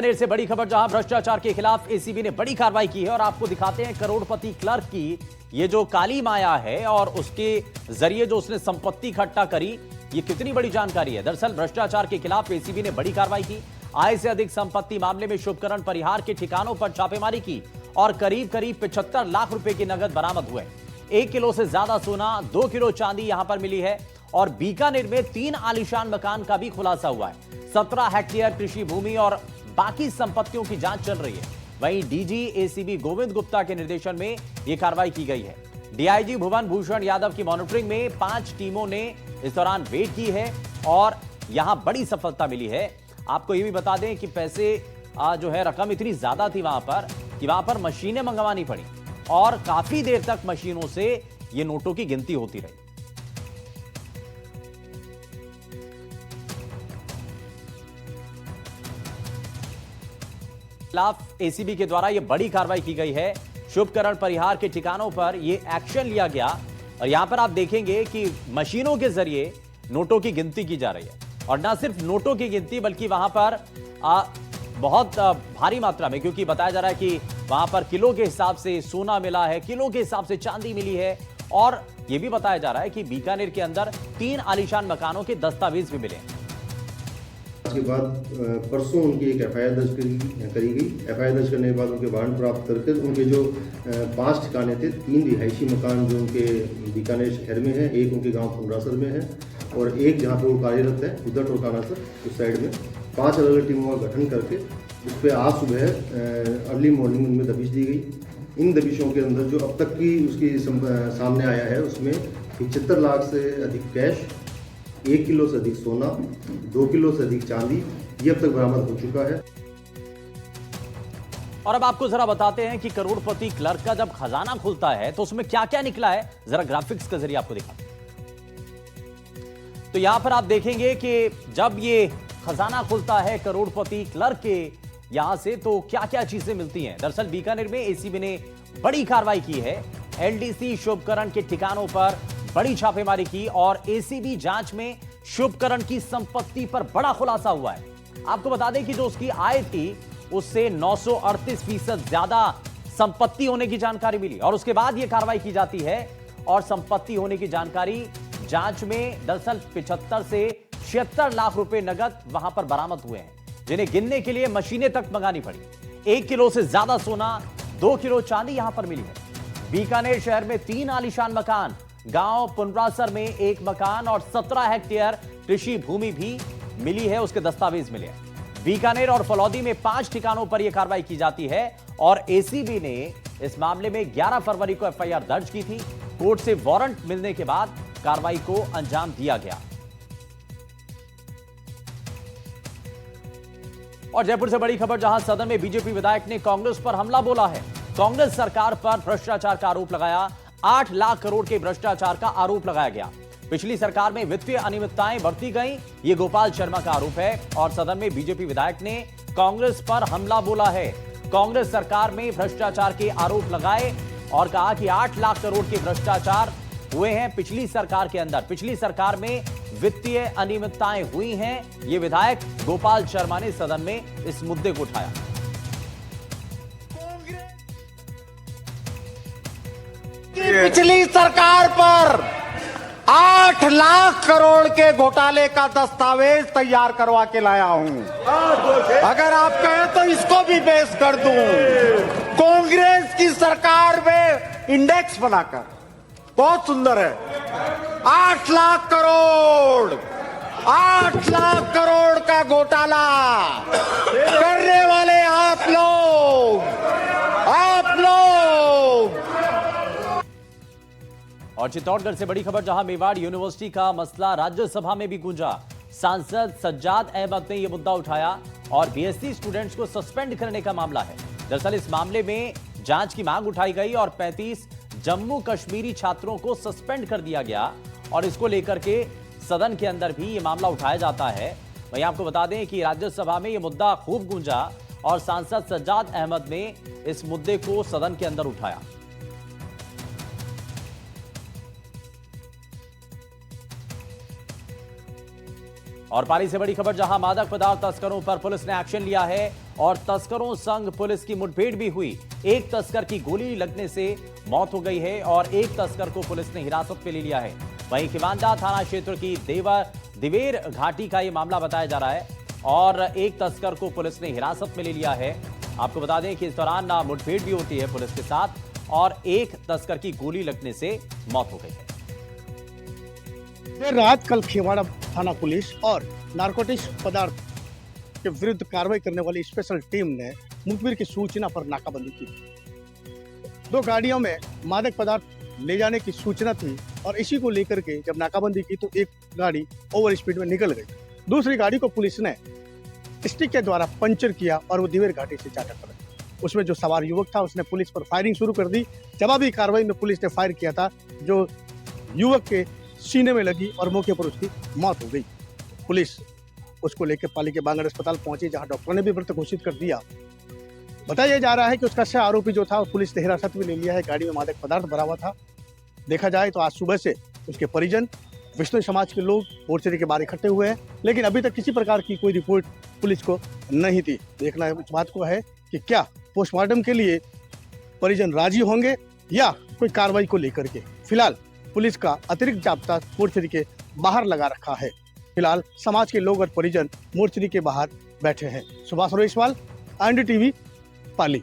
देर से बड़ी खबर, जहां भ्रष्टाचार के खिलाफ एसीबी ने बड़ी कार्रवाई की है और आपको दिखाते हैं करोड़पति क्लर्क की ये जो काली माया है और उसके जरिए जो उसने संपत्ति इकट्ठा करी, ये कितनी बड़ी जानकारी है। दरअसल भ्रष्टाचार के खिलाफ एसीबी ने बड़ी कार्रवाई की। आय से अधिक संपत्ति मामले में शुभकरण परिहार के ठिकानों पर छापेमारी की और करीब करीब 75 लाख रुपए की नगद बरामद हुए। 1 किलो से ज्यादा सोना, 2 किलो चांदी यहां पर मिली है और बीकानेर में 3 आलीशान मकान का भी खुलासा हुआ है। 17 हेक्टेयर कृषि भूमि और बाकी संपत्तियों की जांच चल रही है। वहीं डीजी एसीबी गोविंद गुप्ता के निर्देशन में यह कार्रवाई की गई है। डीआईजी भुवन भूषण यादव की मॉनिटरिंग में 5 टीमों ने इस दौरान रेड की है और यहां बड़ी सफलता मिली है। आपको यह भी बता दें कि पैसे जो है रकम इतनी ज्यादा थी वहां पर कि वहां पर मशीनें मंगवानी पड़ी और काफी देर तक मशीनों से ये नोटों की गिनती होती रही। खिलाफ एसीबी के द्वारा यह बड़ी कार्रवाई की गई है। शुभकरण परिहार के ठिकानों पर यह एक्शन लिया गया और यहां पर आप देखेंगे कि मशीनों के जरिए नोटों की गिनती की जा रही है और ना सिर्फ नोटों की गिनती बल्कि वहां पर बहुत भारी मात्रा में, क्योंकि बताया जा रहा है कि वहां पर किलो के हिसाब से सोना मिला है, किलो के हिसाब से चांदी मिली है और यह भी बताया जा रहा है कि बीकानेर के अंदर 3 आलीशान मकानों के दस्तावेज भी मिले। के बाद परसों उनकी एक एफआईआर दर्ज करी गई। एफआईआर दर्ज करने के बाद उनके वारंट प्राप्त करके उनके जो 5 ठिकाने थे, 3 रिहायशी मकान जो उनके बीकानेर शहर में है, एक उनके गांव पुंडरासर में है और एक जहां पे वो कार्यरत है उधर टोकाना सर उस साइड में, 5 अलग अलग टीमों का गठन करके उस पर आज सुबह अर्ली मॉर्निंग उनमें दबिश दी गई। इन दबिशों के अंदर जो अब तक की उसकी सामने आया है उसमें 75 लाख से अधिक कैश, 1 किलो से अधिक सोना, 2 किलो से अधिक चांदी, ये अब तक बरामद हो चुका है। और अब आपको जरा बताते हैं कि करोड़पति क्लर्क का जब खजाना खुलता है तो उसमें क्या क्या निकला है, जरा ग्राफिक्स के जरिए आपको दिखाते हैं। तो यहां पर आप देखेंगे कि जब ये खजाना खुलता है करोड़पति क्लर्क के यहां से तो क्या क्या चीजें मिलती हैं। दरअसल बीकानेर में एसीबी ने बड़ी कार्रवाई की है। एलडीसी शुभकरण के ठिकानों पर बड़ी छापेमारी की और एसीबी जांच में शुभकरण की संपत्ति पर बड़ा खुलासा हुआ है। आपको बता दें कि जो उसकी आय थी उससे 938% ज्यादा संपत्ति होने की जानकारी मिली और उसके बाद यह कार्रवाई की जाती है और संपत्ति होने की जानकारी जांच में दरअसल 75 से 76 लाख रुपए नगद वहां पर बरामद हुए हैं, जिन्हें गिनने के लिए मशीनें तक मंगानी पड़ी। 1 किलो से ज्यादा सोना, 2 किलो चांदी यहां पर मिली है। बीकानेर शहर में 3 आलीशान मकान, गांव पुंडरासर में 1 मकान और 17 हेक्टेयर कृषि भूमि भी मिली है, उसके दस्तावेज मिले हैं। बीकानेर और फलौदी में 5 ठिकानों पर यह कार्रवाई की जाती है और एसीबी ने इस मामले में 11 फरवरी को एफआईआर दर्ज की थी। कोर्ट से वारंट मिलने के बाद कार्रवाई को अंजाम दिया गया। और जयपुर से बड़ी खबर, जहां सदन में बीजेपी विधायक ने कांग्रेस पर हमला बोला है। कांग्रेस सरकार पर भ्रष्टाचार का आरोप लगाया। 8 लाख करोड़ के भ्रष्टाचार का आरोप लगाया गया। पिछली सरकार में वित्तीय अनियमितताएं बरती गई, ये गोपाल शर्मा का आरोप है और सदन में बीजेपी विधायक ने कांग्रेस पर हमला बोला है। कांग्रेस सरकार में भ्रष्टाचार के आरोप लगाए और कहा कि 8 लाख करोड़ के भ्रष्टाचार हुए हैं पिछली सरकार के अंदर। पिछली सरकार में वित्तीय अनियमितताएं हुई हैं। ये विधायक गोपाल शर्मा ने सदन में इस मुद्दे को उठाया। पिछली सरकार पर 8 लाख करोड़ के घोटाले का दस्तावेज तैयार करवा के लाया हूं। अगर आप कहें तो इसको भी पेश कर दूं। कांग्रेस की सरकार में इंडेक्स बनाकर, बहुत सुंदर है। 8 लाख करोड़, 8 लाख करोड़ का घोटाला करने वाले आप लोग। और चित्तौड़गढ़ से बड़ी खबर, जहां मेवाड़ यूनिवर्सिटी का मसला राज्यसभा में भी गूंजा। सांसद सज्जाद अहमद ने यह मुद्दा उठाया और बीएससी स्टूडेंट्स को सस्पेंड करने का मामला है। दरअसल इस मामले में जांच की मांग उठाई गई और 35 जम्मू कश्मीरी छात्रों को सस्पेंड कर दिया गया और इसको लेकर के सदन के अंदर भी यह मामला उठाया जाता है। वहीं आपको बता दें कि राज्यसभा में यह मुद्दा खूब गूंजा और सांसद सज्जाद अहमद ने इस मुद्दे को सदन के अंदर उठाया। और पाली से बड़ी खबर, जहां मादक पदार्थ तस्करों पर पुलिस ने एक्शन लिया है और तस्करों संग पुलिस की मुठभेड़ भी हुई। एक तस्कर की गोली लगने से मौत हो गई है और एक तस्कर को पुलिस ने हिरासत में ले लिया है। वहीं खिवांदा थाना क्षेत्र की दिवेर घाटी का यह मामला बताया जा रहा है और एक तस्कर को पुलिस ने हिरासत में ले लिया है। आपको बता दें कि इस दौरान मुठभेड़ भी होती है पुलिस के साथ और एक तस्कर की गोली लगने से मौत हो गई है। देर रात कल खेवाड़ा थाना पुलिस और नारकोटिक्स पदार्थ के विरुद्ध कार्रवाई करने वाली स्पेशल टीम ने मुखबिर की सूचना पर नाकाबंदी की। 2 गाड़ियों में मादक पदार्थ ले जाने की सूचना थी और इसी को लेकर के जब नाकाबंदी की तो एक गाड़ी ओवर स्पीड में निकल गई। दूसरी गाड़ी को पुलिस ने स्टिक के द्वारा पंचर किया और वो दिवेर घाटी से जा टकरा। उसमें जो सवार युवक था उसने पुलिस पर फायरिंग शुरू कर दी। जवाबी कार्रवाई में पुलिस ने फायर किया था जो युवक के सीने में लगी और मौके पर उसकी मौत हो गई। पुलिस उसको लेकर पाली के बांगड़ अस्पताल पहुंची जहां डॉक्टरों ने भी मृत घोषित कर दिया। बताया जा रहा है कि उसका सह आरोपी जो था पुलिस ने हिरासत में ले लिया है। गाड़ी में मादक पदार्थ भरा हुआ था। देखा जाए तो आज सुबह से उसके परिजन, विष्णु समाज के लोग मोर्चे के बाहर इकट्ठे हुए हैं, लेकिन अभी तक किसी प्रकार की कोई रिपोर्ट पुलिस को नहीं थी। देखना इस बात को है कि क्या पोस्टमार्टम के लिए परिजन राजी होंगे या कोई कार्रवाई को लेकर के। फिलहाल पुलिस का अतिरिक्त जाब्ता मोर्चरी के बाहर लगा रखा है। फिलहाल समाज के लोग और परिजन मोर्चरी के बाहर बैठे हैं। सुभाष रोहिसवाल, एनडीटीवी, पाली।